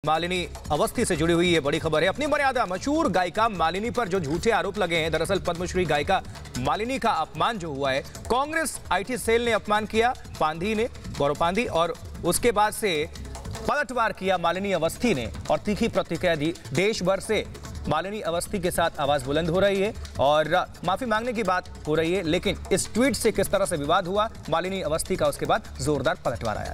मालिनी अवस्थी से जुड़ी हुई ये बड़ी खबर है। अपनी मर्यादा मशहूर गायिका मालिनी पर जो झूठे आरोप लगे हैं, दरअसल पद्मश्री गायिका मालिनी का अपमान जो हुआ है, कांग्रेस आईटी सेल ने अपमान किया पांधी ने, गौरव पांधी, और उसके बाद से पलटवार किया मालिनी अवस्थी ने और तीखी प्रतिक्रिया दी। देश भर से मालिनी अवस्थी के साथ आवाज बुलंद हो रही है और माफी मांगने की बात हो रही है, लेकिन इस ट्वीट से किस तरह से विवाद हुआ मालिनी अवस्थी का, उसके बाद जोरदार पलटवार आया।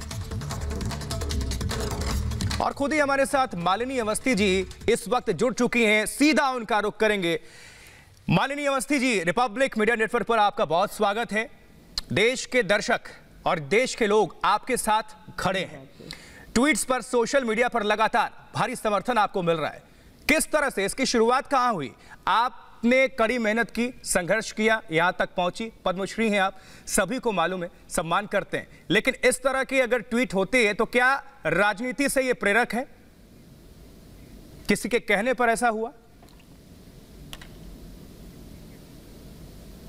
और खुद ही हमारे साथ मालिनी अवस्थी जी इस वक्त जुड़ चुकी हैं, सीधा उनका रुख करेंगे। Malini Awasthi ji, Republic media network पर आपका बहुत स्वागत है। देश के दर्शक और देश के लोग आपके साथ खड़े हैं। ट्वीट्स पर, सोशल मीडिया पर लगातार भारी समर्थन आपको मिल रहा है। किस तरह से इसकी शुरुआत कहां हुई? आपने कड़ी मेहनत की, संघर्ष किया, यहां तक पहुंची, पद्मश्री हैं आप, सभी को मालूम है, सम्मान करते हैं, लेकिन इस तरह की अगर ट्वीट होती है तो क्या राजनीति से यह प्रेरक है? किसी के कहने पर ऐसा हुआ?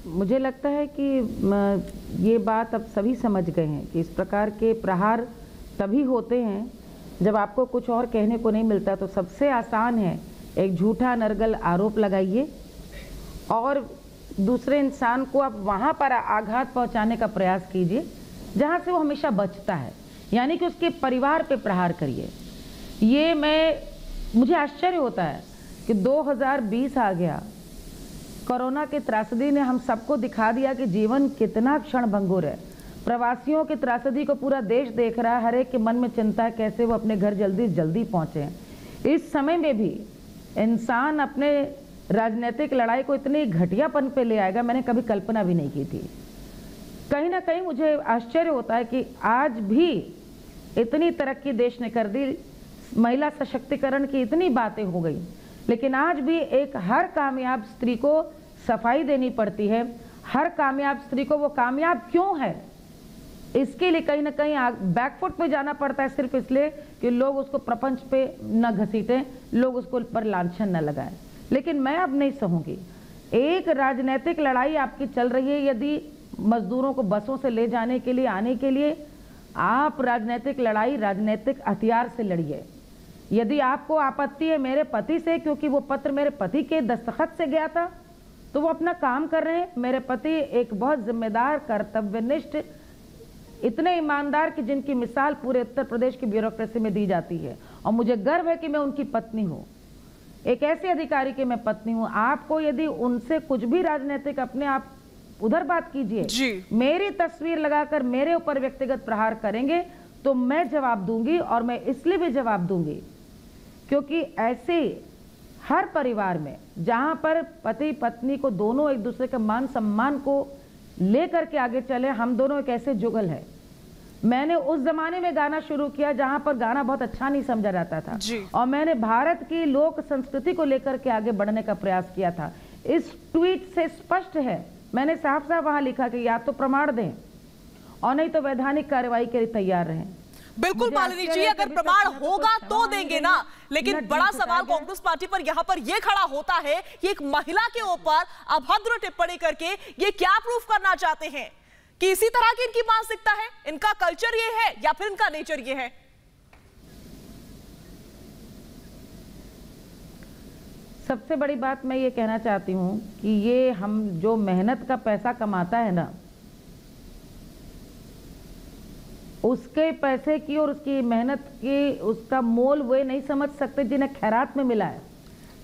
मुझे लगता है कि ये बात अब सभी समझ गए हैं कि इस प्रकार के प्रहार तभी होते हैं जब आपको कुछ और कहने को नहीं मिलता। तो सबसे आसान है एक झूठा नरगल आरोप लगाइए और दूसरे इंसान को आप वहाँ पर आघात पहुँचाने का प्रयास कीजिए जहाँ से वो हमेशा बचता है, यानी कि उसके परिवार पे प्रहार करिए। ये मुझे आश्चर्य होता है कि 2020 आ गया, कोरोना की त्रासदी ने हम सबको दिखा दिया कि जीवन कितना क्षणभंगुर है। प्रवासियों की त्रासदी को पूरा देश देख रहा है, हर एक के मन में चिंता है कैसे वो अपने घर जल्दी जल्दी पहुंचे। इस समय में भी इंसान अपने राजनीतिक लड़ाई को इतनी घटियापन पे ले आएगा, मैंने कभी कल्पना भी नहीं की थी। कहीं ना कहीं मुझे आश्चर्य होता है कि आज भी इतनी तरक्की देश ने कर दी, महिला सशक्तिकरण की इतनी बातें हो गई, लेकिन आज भी एक हर कामयाब स्त्री को सफाई देनी पड़ती है। हर कामयाब स्त्री को वो कामयाब क्यों है, इसके लिए कहीं ना कहीं बैकफुट पे जाना पड़ता है, सिर्फ इसलिए कि लोग उसको प्रपंच पे न घसीटें, लोग उसको पर लांछन न लगाएं। लेकिन मैं अब नहीं सहूंगी। एक राजनीतिक लड़ाई आपकी चल रही है, यदि मजदूरों को बसों से ले जाने के लिए, आने के लिए, आप राजनीतिक लड़ाई राजनीतिक हथियार से लड़िए। यदि आपको आपत्ति है मेरे पति से, क्योंकि वो पत्र मेरे पति के दस्तखत से गया था, तो वो अपना काम कर रहे हैं। मेरे पति एक बहुत जिम्मेदार, कर्तव्यनिष्ठ, इतने ईमानदार कि जिनकी मिसाल पूरे उत्तर प्रदेश की ब्यूरोक्रेसी में दी जाती है, और मुझे गर्व है कि मैं उनकी पत्नी हूँ, एक ऐसे अधिकारी की मैं पत्नी हूँ। आपको यदि उनसे कुछ भी राजनीतिक, अपने आप उधर बात कीजिए, मेरी तस्वीर लगाकर मेरे ऊपर व्यक्तिगत प्रहार करेंगे तो मैं जवाब दूंगी, और मैं इसलिए भी जवाब दूंगी क्योंकि ऐसे हर परिवार में जहां पर पति पत्नी को दोनों एक दूसरे के मान सम्मान को लेकर के आगे चले, हम दोनों एक ऐसे जुगल है। मैंने उस जमाने में गाना शुरू किया जहां पर गाना बहुत अच्छा नहीं समझा जाता था, और मैंने भारत की लोक संस्कृति को लेकर के आगे बढ़ने का प्रयास किया था। इस ट्वीट से स्पष्ट है, मैंने साफ साफ वहां लिखा कि या तो प्रमाण दें और नहीं तो वैधानिक कार्रवाई के लिए तैयार रहें। बिल्कुल मालिनी जी, अगर प्रमाण होगा तो देंगे ना, लेकिन बड़ा सवाल कांग्रेस पार्टी पर यहाँ पर यह खड़ा होता है कि एक महिला के ऊपर अभद्र टिप्पणी करके ये क्या प्रूफ करना चाहते हैं कि इसी तरह की इनकी मानसिकता है, इनका कल्चर ये है या फिर इनका नेचर ये है? सबसे बड़ी बात मैं ये कहना चाहती हूँ कि ये हम जो मेहनत का पैसा कमाता है ना, उसके पैसे की और उसकी मेहनत की उसका मोल वे नहीं समझ सकते जिन्हें खैरात में मिला है।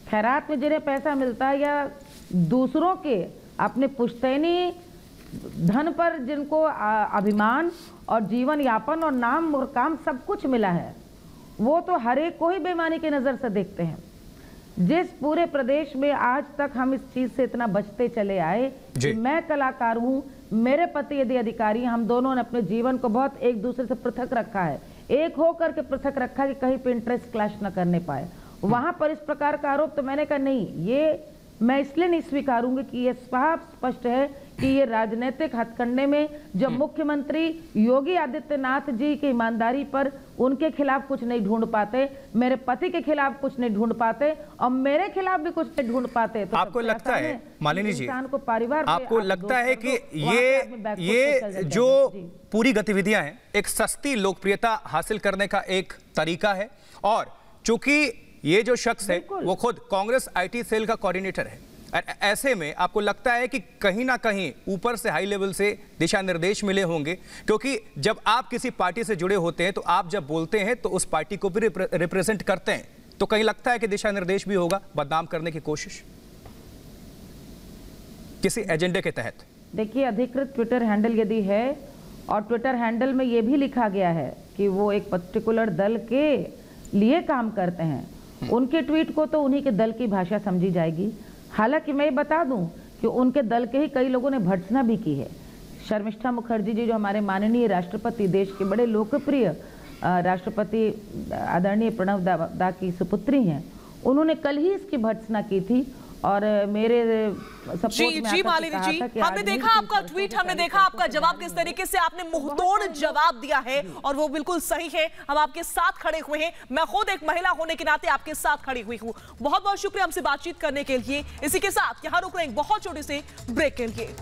खैरात में जिन्हें पैसा मिलता है, या दूसरों के अपने पुश्तैनी धन पर जिनको अभिमान और जीवन यापन और नाम और काम सब कुछ मिला है, वो तो हर एक को ही बेईमानी की नज़र से देखते हैं। जिस पूरे प्रदेश में आज तक हम इस चीज़ से इतना बचते चले आए कि मैं कलाकार हूँ, मेरे पति यदि अधिकारी, हम दोनों ने अपने जीवन को बहुत एक दूसरे से पृथक रखा है, एक होकर के पृथक रखा कि कहीं पे इंटरेस्ट क्लैश न करने पाए। वहां पर इस प्रकार का आरोप तो मैंने कहा नहीं, ये मैं इसलिए नहीं स्वीकारूंगी कि ये साफ स्पष्ट है कि ये राजनीतिक हथकंडे में जब मुख्यमंत्री योगी आदित्यनाथ जी की ईमानदारी पर उनके खिलाफ कुछ नहीं ढूंढ पाते, मेरे पति के खिलाफ कुछ नहीं ढूंढ पाते, और मेरे खिलाफ भी कुछ नहीं ढूंढ पाते, तो आपको लगता है मालिनी जी, इंसान को परिवार, आपको लगता है कि ये जो पूरी गतिविधियां हैं एक सस्ती लोकप्रियता हासिल करने का एक तरीका है, और चूंकि ये जो शख्स है वो खुद कांग्रेस आईटी सेल का कोऑर्डिनेटर है, ऐसे में आपको लगता है कि कहीं ना कहीं ऊपर से हाई लेवल से दिशा निर्देश मिले होंगे? क्योंकि जब आप किसी पार्टी से जुड़े होते हैं तो आप जब बोलते हैं तो उस पार्टी को भी रिप्रेजेंट करते हैं, तो कहीं लगता है कि दिशा निर्देश भी होगा बदनाम करने की कोशिश किसी एजेंडे के तहत? देखिए, अधिकृत ट्विटर हैंडल यदि है और ट्विटर हैंडल में यह भी लिखा गया है कि वो एक पर्टिकुलर दल के लिए काम करते हैं, उनके ट्वीट को तो उन्हीं के दल की भाषा समझी जाएगी। हालांकि मैं ये बता दूं कि उनके दल के ही कई लोगों ने भर्त्सना भी की है। शर्मिष्ठा मुखर्जी जी, जो हमारे माननीय राष्ट्रपति, देश के बड़े लोकप्रिय राष्ट्रपति आदरणीय प्रणब दा की सुपुत्री हैं, उन्होंने कल ही इसकी भर्त्सना की थी और मेरे सपोर्ट में जी मालिनी जी, हमने देखा आपका ट्वीट, हमने देखा आपका जवाब, किस तरीके से आपने मुंहतोड़ जवाब दिया है और वो बिल्कुल सही है। हम आपके साथ खड़े हुए हैं, मैं खुद एक महिला होने के नाते आपके साथ खड़ी हुई हूँ। बहुत बहुत शुक्रिया हमसे बातचीत करने के लिए। इसी के साथ यहाँ रुक रहे हैं बहुत छोटे से ब्रेक के लिए।